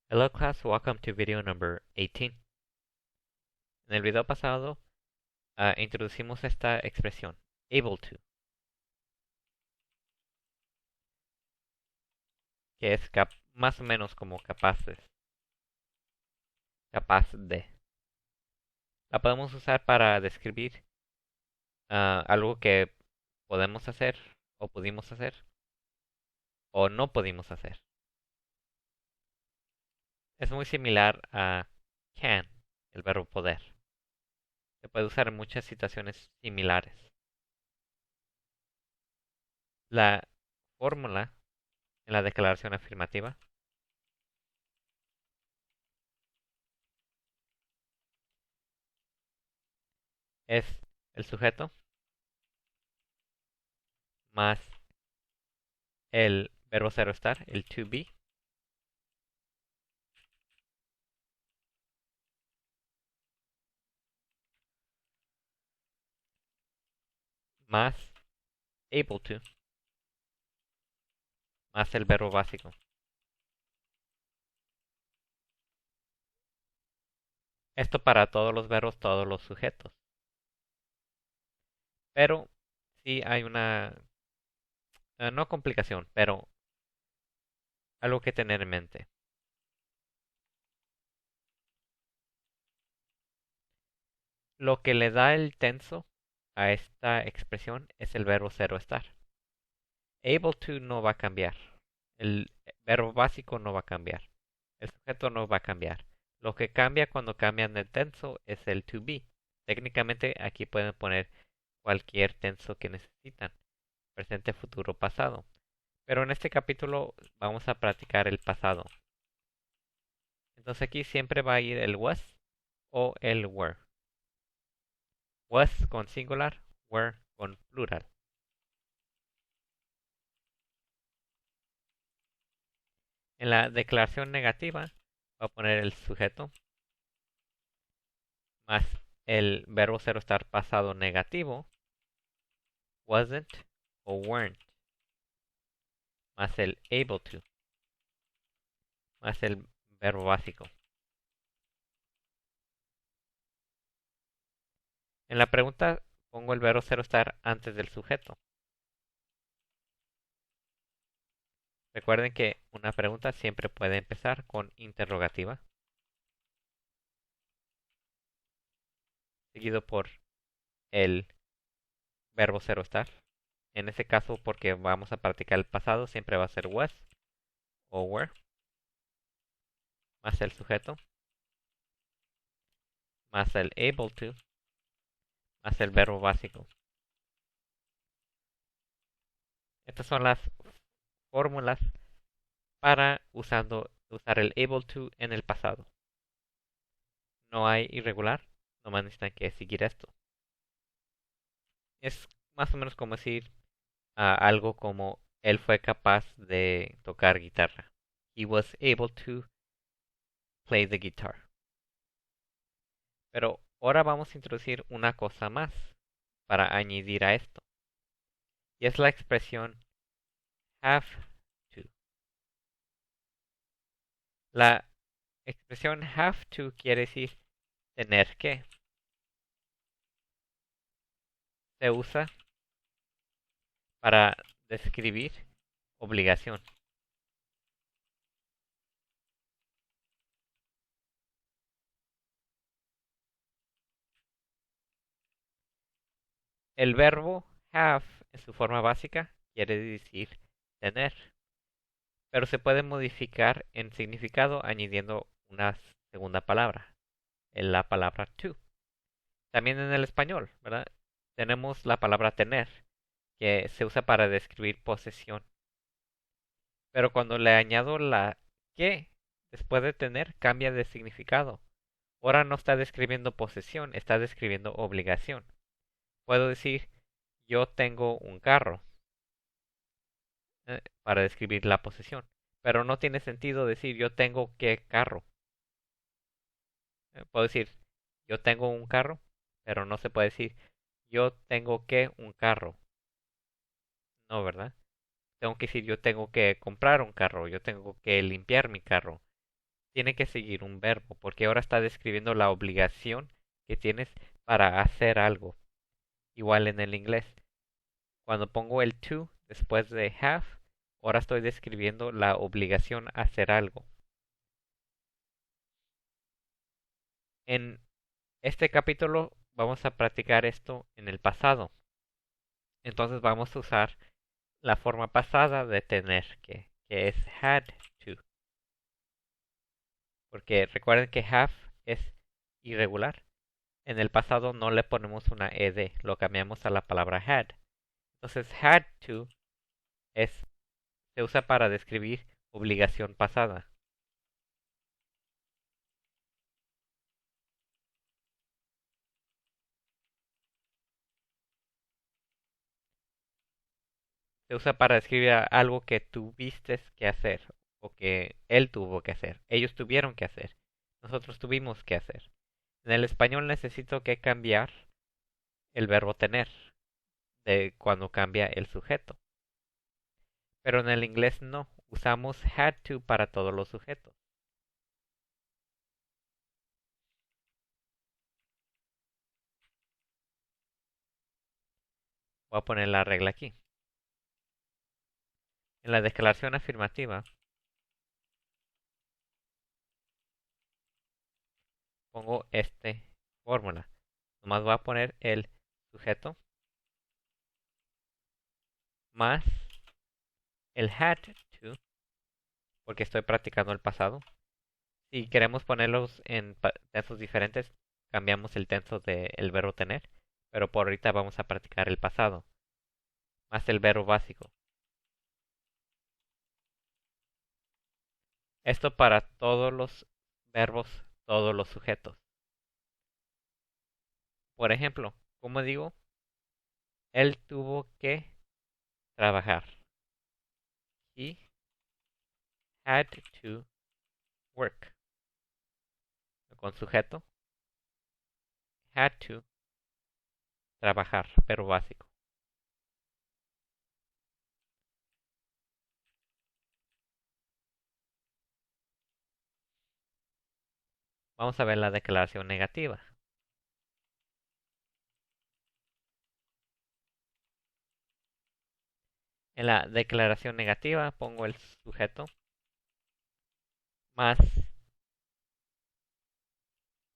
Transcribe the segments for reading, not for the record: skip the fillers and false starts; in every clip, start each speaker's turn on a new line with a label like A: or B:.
A: Hello class, welcome to video number 18. En el video pasado introducimos esta expresión, able to, que es más o menos como capaz de. La podemos usar para describir algo que podemos hacer, o pudimos hacer, o no pudimos hacer. Es muy similar a can, el verbo poder. Se puede usar en muchas situaciones similares. La fórmula en la declaración afirmativa es el sujeto más el verbo ser o estar, el to be, más able to, más el verbo básico. Esto para todos los verbos, todos los sujetos. Pero sí hay una, no complicación, pero algo que tener en mente. Lo que le da el tenso a esta expresión es el verbo ser o estar. Able to no va a cambiar. El verbo básico no va a cambiar. El sujeto no va a cambiar. Lo que cambia cuando cambian el tenso es el to be. Técnicamente aquí pueden poner cualquier tenso que necesitan, presente, futuro, pasado. Pero en este capítulo vamos a practicar el pasado. Entonces aquí siempre va a ir el was o el were. Was con singular, were con plural. En la declaración negativa va a poner el sujeto más el verbo ser o estar pasado negativo, wasn't o weren't, más el able to, más el verbo básico. En la pregunta pongo el verbo ser o estar antes del sujeto. Recuerden que una pregunta siempre puede empezar con interrogativa, seguido por el verbo ser o estar. En este caso, porque vamos a practicar el pasado, siempre va a ser was o were, más el sujeto, más el able to, más el verbo básico. Estas son las fórmulas para usar el able to en el pasado. No hay irregular, nomás necesitan que seguir esto. Es más o menos como decir algo como él fue capaz de tocar guitarra. He was able to play the guitar. Pero ahora vamos a introducir una cosa más para añadir a esto. Y es la expresión have to. La expresión have to quiere decir tener que. Se usa para describir obligación. El verbo have en su forma básica quiere decir tener, pero se puede modificar en significado añadiendo una segunda palabra, en la palabra to. También en el español, ¿verdad? Tenemos la palabra tener, que se usa para describir posesión. Pero cuando le añado la que después de tener, cambia de significado. Ahora no está describiendo posesión, está describiendo obligación. Puedo decir, yo tengo un carro, para describir la posesión. Pero no tiene sentido decir, yo tengo qué carro. Puedo decir, yo tengo un carro, pero no se puede decir, yo tengo que un carro. No, ¿verdad? Tengo que decir, yo tengo que comprar un carro, yo tengo que limpiar mi carro. tiene que seguir un verbo, porque ahora está describiendo la obligación que tienes para hacer algo. Igual en el inglés. Cuando pongo el to después de have, ahora estoy describiendo la obligación a hacer algo. En este capítulo vamos a practicar esto en el pasado. Entonces vamos a usar la forma pasada de tener que es had to. Porque recuerden que have es irregular. En el pasado no le ponemos una ed, lo cambiamos a la palabra had. Entonces had to se usa para describir obligación pasada. Se usa para describir algo que tuviste que hacer o que él tuvo que hacer. Ellos tuvieron que hacer. Nosotros tuvimos que hacer. En el español necesito que cambiar el verbo tener de cuando cambia el sujeto. Pero en el inglés no. Usamos had to para todos los sujetos. Voy a poner la regla aquí. En la declaración afirmativa pongo esta fórmula. Nomás voy a poner el sujeto más el had to, porque estoy practicando el pasado. Si queremos ponerlos en tensos diferentes, cambiamos el tenso del verbo tener, pero por ahorita vamos a practicar el pasado, más el verbo básico. Esto para todos los verbos, todos los sujetos. Por ejemplo, como digo, él tuvo que trabajar. He had to work. Con sujeto, had to trabajar, verbo básico. Vamos a ver la declaración negativa. En la declaración negativa pongo el sujeto más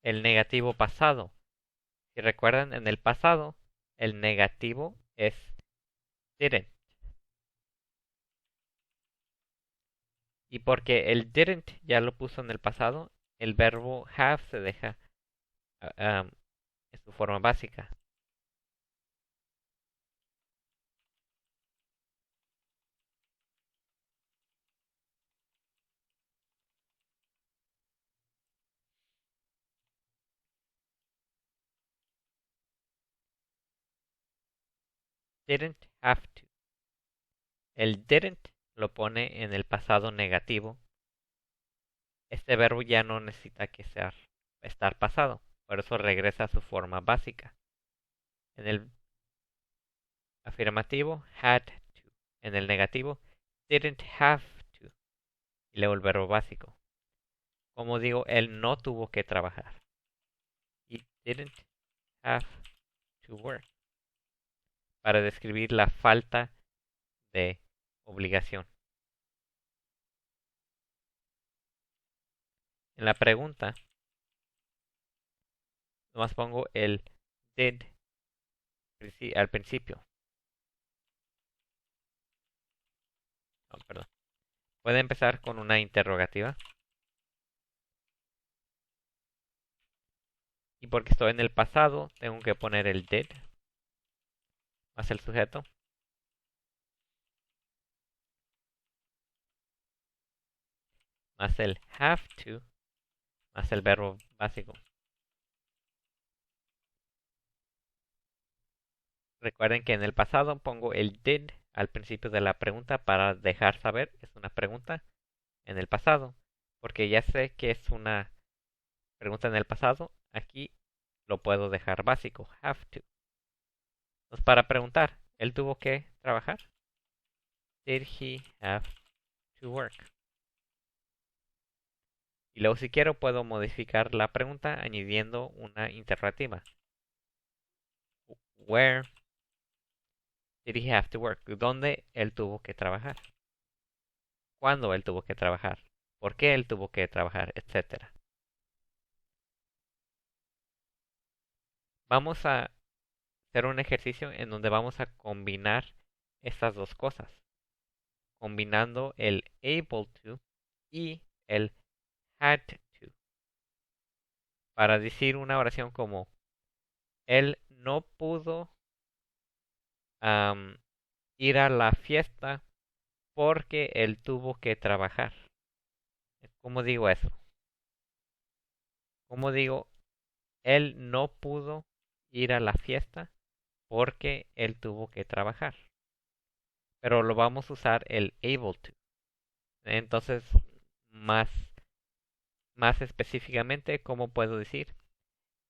A: el negativo pasado. Si recuerdan, en el pasado el negativo es didn't. Y porque el didn't ya lo puso en el pasado, el verbo have se deja en su forma básica. Didn't have to. El didn't lo pone en el pasado negativo. Este verbo ya no necesita que estar pasado. Por eso regresa a su forma básica. En el afirmativo, had to. En el negativo, didn't have to. Y luego el verbo básico. Como digo, él no tuvo que trabajar. He didn't have to work. Para describir la falta de obligación. En la pregunta, nomás pongo el did al principio. No, perdón. Puede empezar con una interrogativa. Y porque estoy en el pasado, tengo que poner el did más el sujeto. Más el have to más el verbo básico. Recuerden que en el pasado pongo el did al principio de la pregunta para dejar saber es una pregunta en el pasado. Porque ya sé que es una pregunta en el pasado, aquí lo puedo dejar básico, have to. Entonces para preguntar, ¿él tuvo que trabajar? Did he have to work? Y luego si quiero puedo modificar la pregunta añadiendo una interrogativa. Where did he have to work? ¿Dónde él tuvo que trabajar? ¿Cuándo él tuvo que trabajar? ¿Por qué él tuvo que trabajar? Etcétera. Vamos a hacer un ejercicio en donde vamos a combinar estas dos cosas. Combinando el able to y el had to. Para decir una oración como él no pudo ir a la fiesta porque él tuvo que trabajar. ¿Cómo digo eso? ¿Cómo digo él no pudo ir a la fiesta porque él tuvo que trabajar? Pero lo vamos a usar el able to. Entonces, más, más específicamente, ¿cómo puedo decir?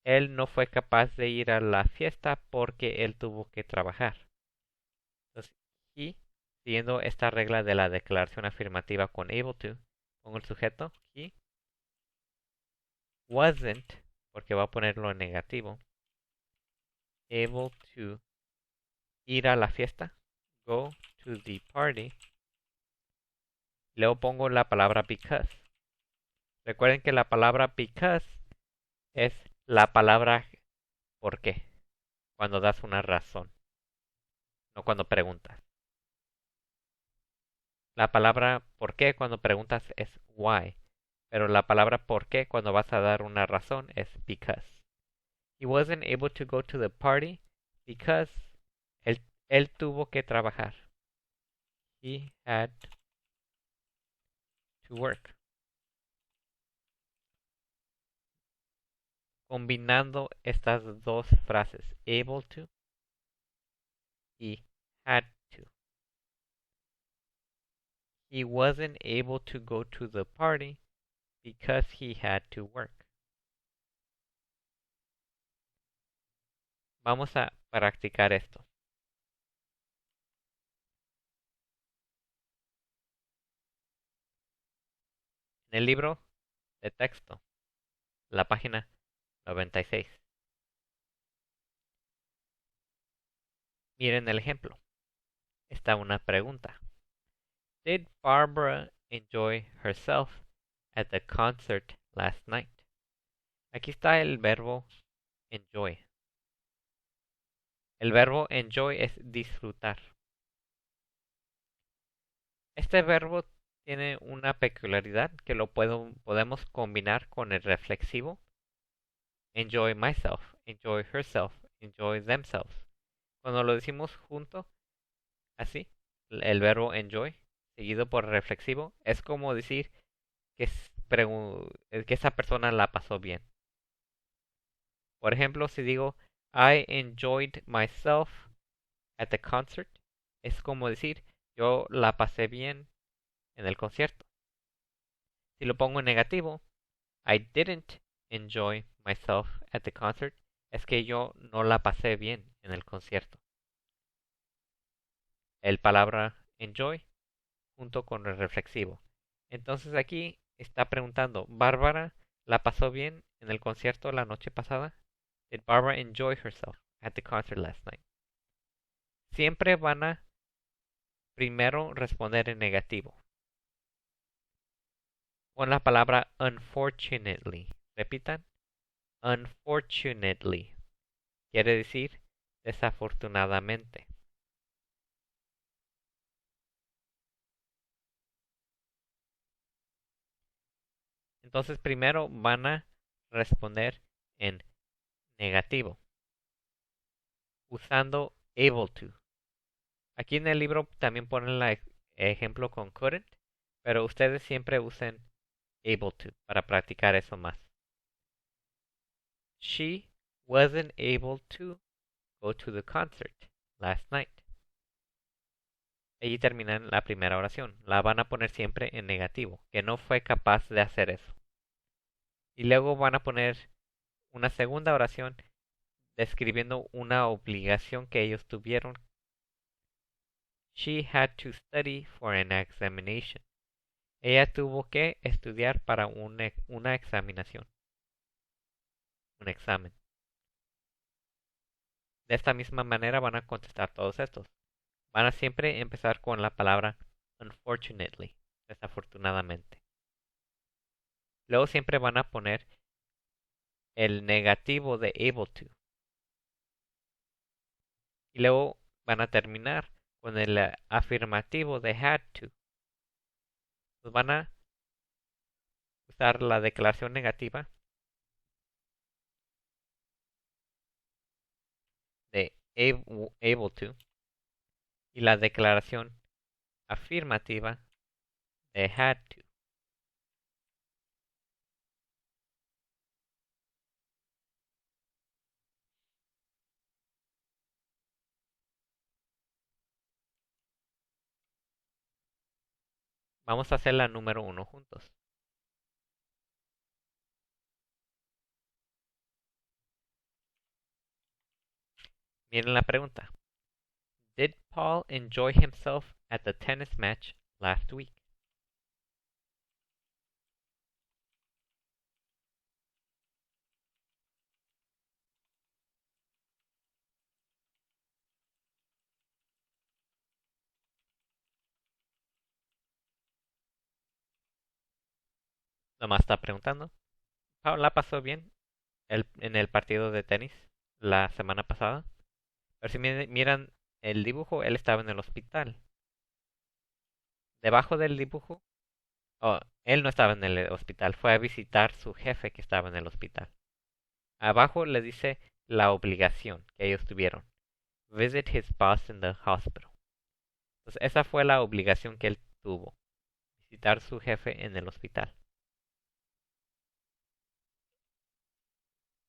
A: Él no fue capaz de ir a la fiesta porque él tuvo que trabajar. Entonces, y siguiendo esta regla de la declaración afirmativa con able to, pongo el sujeto, he wasn't, porque va a ponerlo en negativo, able to ir a la fiesta, go to the party. Luego pongo la palabra because. Recuerden que la palabra because es la palabra por qué, cuando das una razón, no cuando preguntas. La palabra por qué cuando preguntas es why, pero la palabra por qué cuando vas a dar una razón es because. He wasn't able to go to the party because él tuvo que trabajar. He had to work. Combinando estas dos frases, able to y had to. He wasn't able to go to the party because he had to work. Vamos a practicar esto. En el libro de texto, la página 96. Miren el ejemplo. Está una pregunta. Did Barbara enjoy herself at the concert last night? Aquí está el verbo enjoy. El verbo enjoy es disfrutar. Este verbo tiene una peculiaridad que lo podemos combinar con el reflexivo. Enjoy myself, enjoy herself, enjoy themselves. Cuando lo decimos junto, así, el verbo enjoy, seguido por reflexivo, es como decir que esa persona la pasó bien. Por ejemplo, si digo I enjoyed myself at the concert, es como decir yo la pasé bien en el concierto. Si lo pongo en negativo, I didn't enjoy myself at the concert, es que yo no la pasé bien en el concierto. El palabra enjoy junto con el reflexivo. Entonces aquí está preguntando, ¿Bárbara la pasó bien en el concierto la noche pasada? Did Barbara enjoy herself at the concert last night? Siempre van a primero responder en negativo. Con la palabra unfortunately. Repitan. Unfortunately. Quiere decir desafortunadamente. Entonces primero van a responder en negativo. Usando able to. Aquí en el libro también ponen el ejemplo con couldn't, pero ustedes siempre usen able to para practicar eso más. She wasn't able to go to the concert last night. Allí terminan la primera oración. La van a poner siempre en negativo, que no fue capaz de hacer eso. Y luego van a poner una segunda oración describiendo una obligación que ellos tuvieron. She had to study for an examination. Ella tuvo que estudiar para una examinación, un examen. De esta misma manera van a contestar todos estos. Van a siempre empezar con la palabra unfortunately, desafortunadamente. Luego siempre van a poner el negativo de able to. Y luego van a terminar con el afirmativo de had to. Pues van a usar la declaración negativa de able to y la declaración afirmativa de had to. Vamos a hacer la número 1 juntos. Miren la pregunta. Did Paul enjoy himself at the tennis match last week? Nomás está preguntando. Paul la pasó bien en el partido de tenis la semana pasada. Pero si miran el dibujo, él estaba en el hospital. Debajo del dibujo, oh, él no estaba en el hospital, fue a visitar su jefe que estaba en el hospital. Abajo le dice la obligación que ellos tuvieron. Visit his boss in the hospital. Entonces, esa fue la obligación que él tuvo. Visitar su jefe en el hospital.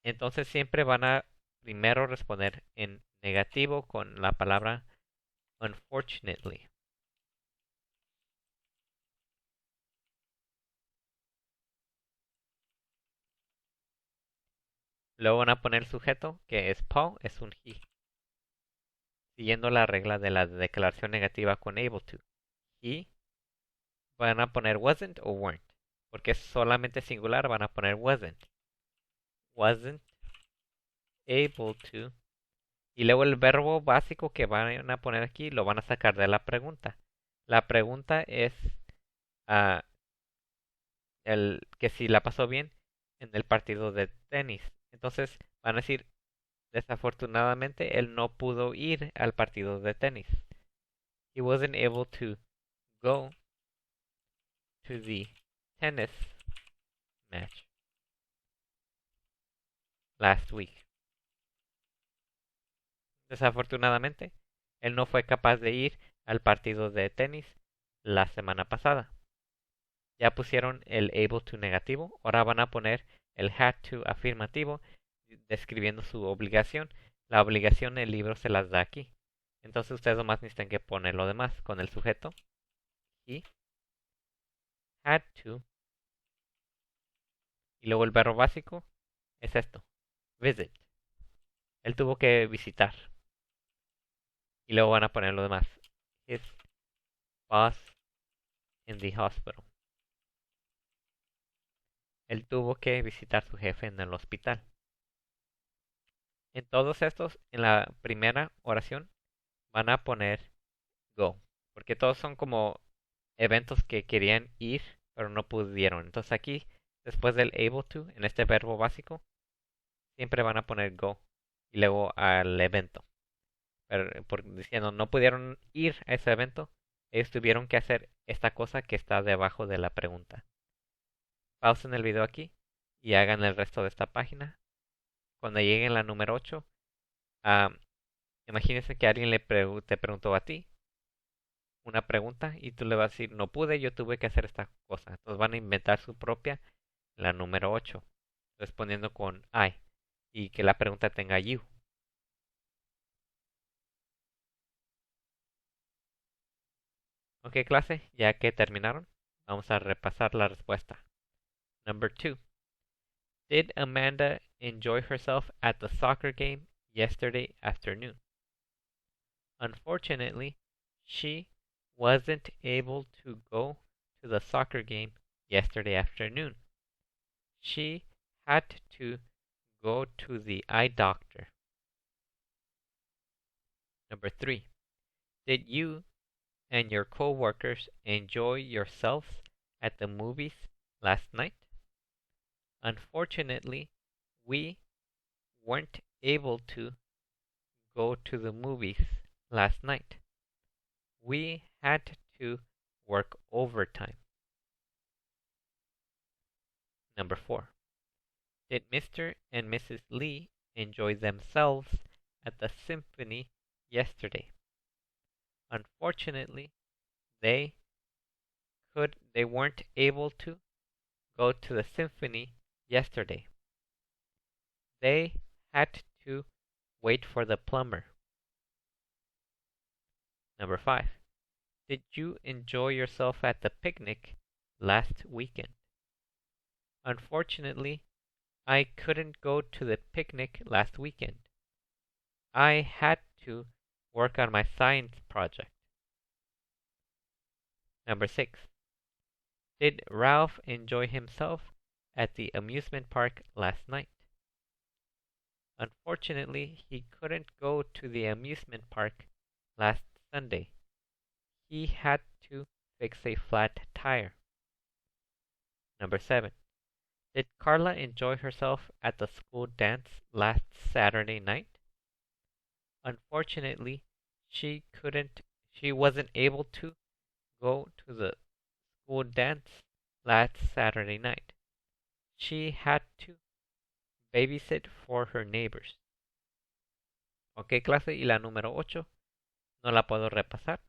A: Entonces siempre van a primero responder en negativo con la palabra unfortunately. Luego van a poner el sujeto, que es Paul, es un he. Siguiendo la regla de la declaración negativa con able to. He van a poner wasn't o weren't. Porque es solamente singular, van a poner wasn't. Wasn't able to. Y luego el verbo básico que van a poner aquí lo van a sacar de la pregunta. La pregunta es uh, el que si la pasó bien en el partido de tenis. Entonces van a decir, desafortunadamente él no pudo ir al partido de tenis. He wasn't able to go to the tennis match last week. Desafortunadamente, él no fue capaz de ir al partido de tenis la semana pasada. Ya pusieron el able to negativo, ahora van a poner el had to afirmativo, describiendo su obligación. La obligación el libro se las da aquí. Entonces ustedes nomás necesitan que poner lo demás con el sujeto. He had to. Y luego el verbo básico es esto. Visit. Él tuvo que visitar. Y luego van a poner lo demás. His boss in the hospital. Él tuvo que visitar a su jefe en el hospital. En todos estos, en la primera oración, van a poner go. Porque todos son como eventos que querían ir, pero no pudieron. Entonces aquí, después del able to, en este verbo básico, siempre van a poner go. Y luego al evento. Pero diciendo no pudieron ir a ese evento, ellos tuvieron que hacer esta cosa que está debajo de la pregunta. Pausen el video aquí y hagan el resto de esta página. Cuando lleguen a la número 8, imagínense que alguien te preguntó a ti una pregunta y tú le vas a decir, no pude, yo tuve que hacer esta cosa. Entonces van a inventar su propia, la número 8, respondiendo con I y que la pregunta tenga you. Ok, clase, ya que terminaron, vamos a repasar la respuesta. Number 2. Did Amanda enjoy herself at the soccer game yesterday afternoon? Unfortunately, she wasn't able to go to the soccer game yesterday afternoon. She had to go to the eye doctor. Number 3. Did you and your coworkers enjoy yourselves at the movies last night? Unfortunately, we weren't able to go to the movies last night. We had to work overtime. Number 4. Did Mr. and Mrs. Lee enjoy themselves at the symphony yesterday? Unfortunately, they weren't able to go to the symphony yesterday. They had to wait for the plumber. Number 5. Did you enjoy yourself at the picnic last weekend? Unfortunately, I couldn't go to the picnic last weekend. I had to work on my science project. Number 6. Did Ralph enjoy himself at the amusement park last night? Unfortunately, he couldn't go to the amusement park last Sunday. He had to fix a flat tire. Number 7. Did Carla enjoy herself at the school dance last Saturday night? Unfortunately, she wasn't able to go to the school dance last Saturday night. She had to babysit for her neighbors. Ok, clase, y la número 8 no la puedo repasar.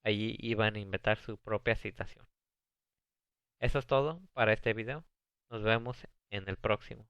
A: Allí iban a inventar su propia citación. Eso es todo para este video. Nos vemos en el próximo.